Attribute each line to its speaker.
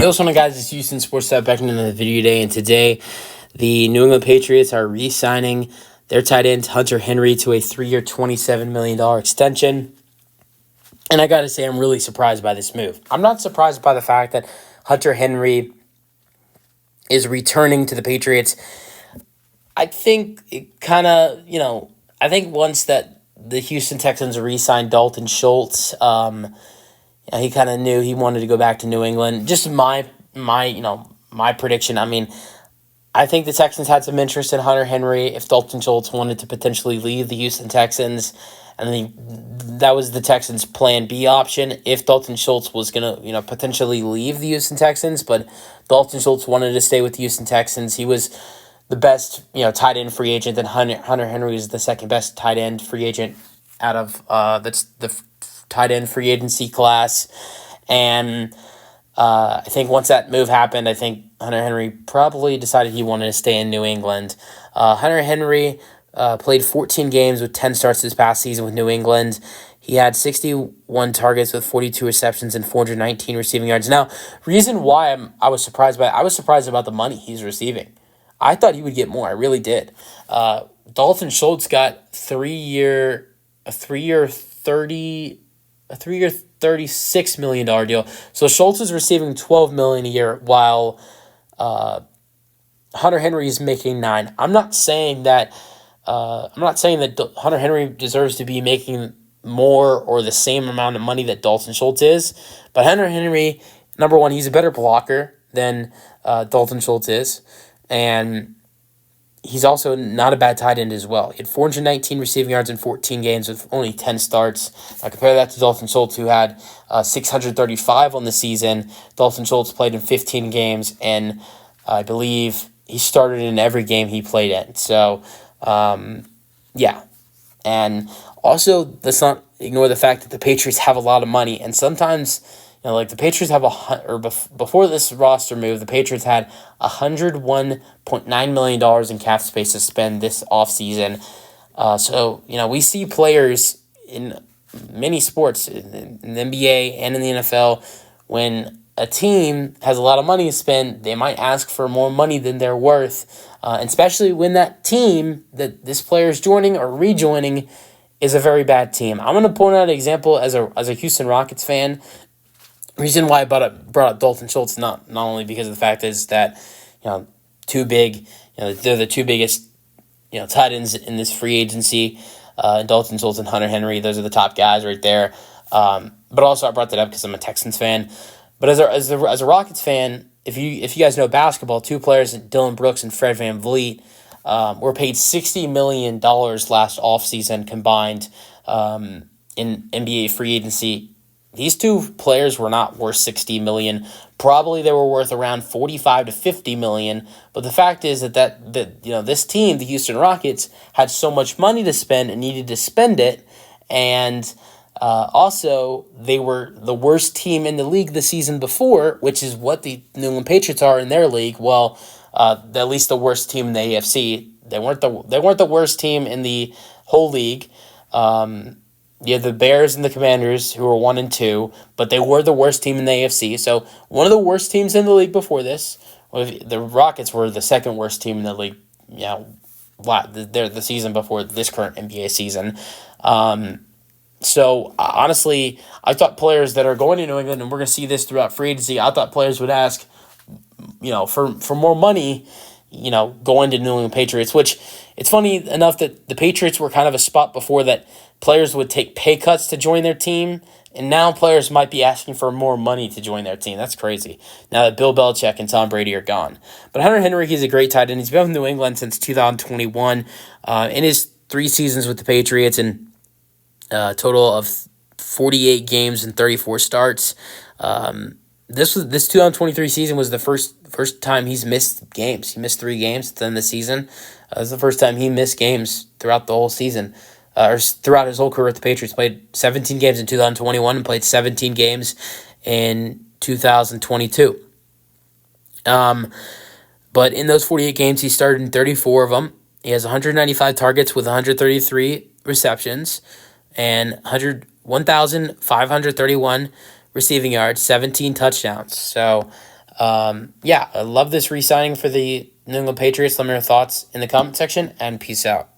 Speaker 1: Hey, what's going on, guys? It's Houston Sports Stat back into the video today, and today the New England Patriots are re-signing their tight end Hunter Henry to a 3-year, $27 million extension. And I got to say, I'm really surprised by this move. I'm not surprised by the fact that Hunter Henry is returning to the Patriots. I think it kind of, I think once that the Houston Texans re-signed Dalton Schultz, he kind of knew he wanted to go back to New England. Just my prediction. I mean, I think the Texans had some interest in Hunter Henry if Dalton Schultz wanted to potentially leave the Houston Texans. And that was the Texans' plan B option if Dalton Schultz was going to, potentially leave the Houston Texans. But Dalton Schultz wanted to stay with the Houston Texans. He was the best, tight end free agent, and Hunter Henry is the second best tight end free agent out of the tight end free agency class. And I think once that move happened, I think Hunter Henry probably decided he wanted to stay in New England. Hunter Henry played 14 games with 10 starts this past season with New England. He had 61 targets with 42 receptions and 419 receiving yards. Now, reason why I was surprised about the money he's receiving. I thought he would get more. I really did. Dalton Schultz got $36 million deal. So Schultz is receiving $12 million a year, while Hunter Henry is making $9 million. I'm not saying that Hunter Henry deserves to be making more or the same amount of money that Dalton Schultz is, but Hunter Henry, number one, he's a better blocker than Dalton Schultz is, and he's also not a bad tight end as well. He had 419 receiving yards in 14 games with only 10 starts. I compare that to Dalton Schultz, who had 635 on the season. Dalton Schultz played in 15 games, and I believe he started in every game he played in. So, yeah. And also, let's not ignore the fact that the Patriots have a lot of money, and sometimes, the Patriots have before this roster move, the Patriots had $101.9 million in cap space to spend this offseason. So, we see players in many sports, in the NBA and in the NFL, when a team has a lot of money to spend, they might ask for more money than they're worth, and especially when that team that this player is joining or rejoining is a very bad team. I'm going to point out an example as a Houston Rockets fan. Reason why I brought up Dalton Schultz, not only because of the fact is that, too big, they're the two biggest, tight ends in this free agency, Dalton Schultz and Hunter Henry. Those are the top guys right there. But also I brought that up because I'm a Texans fan. But as a Rockets fan, if you guys know basketball, two players, Dylan Brooks and Fred VanVleet, were paid $60 million last offseason combined in NBA free agency. These two players were not worth $60 million. Probably they were worth around $45 to $50 million. But the fact is that this team, the Houston Rockets, had so much money to spend and needed to spend it, and also they were the worst team in the league the season before, which is what the New England Patriots are in their league. Well, at least the worst team in the AFC. They weren't the worst team in the whole league. You have the Bears and the Commanders, who are 1 and 2, but they were the worst team in the AFC. So one of the worst teams in the league before this. The Rockets were the second worst team in the league. The season before this current NBA season. So honestly, I thought players that are going to New England, and we're going to see this throughout free agency, I thought players would ask, for more money, going to New England Patriots, which it's funny enough that the Patriots were kind of a spot before that players would take pay cuts to join their team, and now players might be asking for more money to join their team. That's crazy, now that Bill Belichick and Tom Brady are gone. But Hunter Henry, he's a great tight end. He's been with New England since 2021, in his 3 seasons with the Patriots, and total of 48 games and 34 starts. This 2023 season was the first time he's missed games. He missed 3 games at the end of the season. This is the first time he missed games throughout the whole season, or throughout his whole career with the Patriots. Played 17 games in 2021 and played 17 games in 2022. But in those 48 games, he started in 34 of them. He has 195 targets with 133 receptions and 1,531 receiving yards, 17 touchdowns. So Yeah, I love this re-signing for the New England Patriots. Let me know your thoughts in the comment section, and peace out.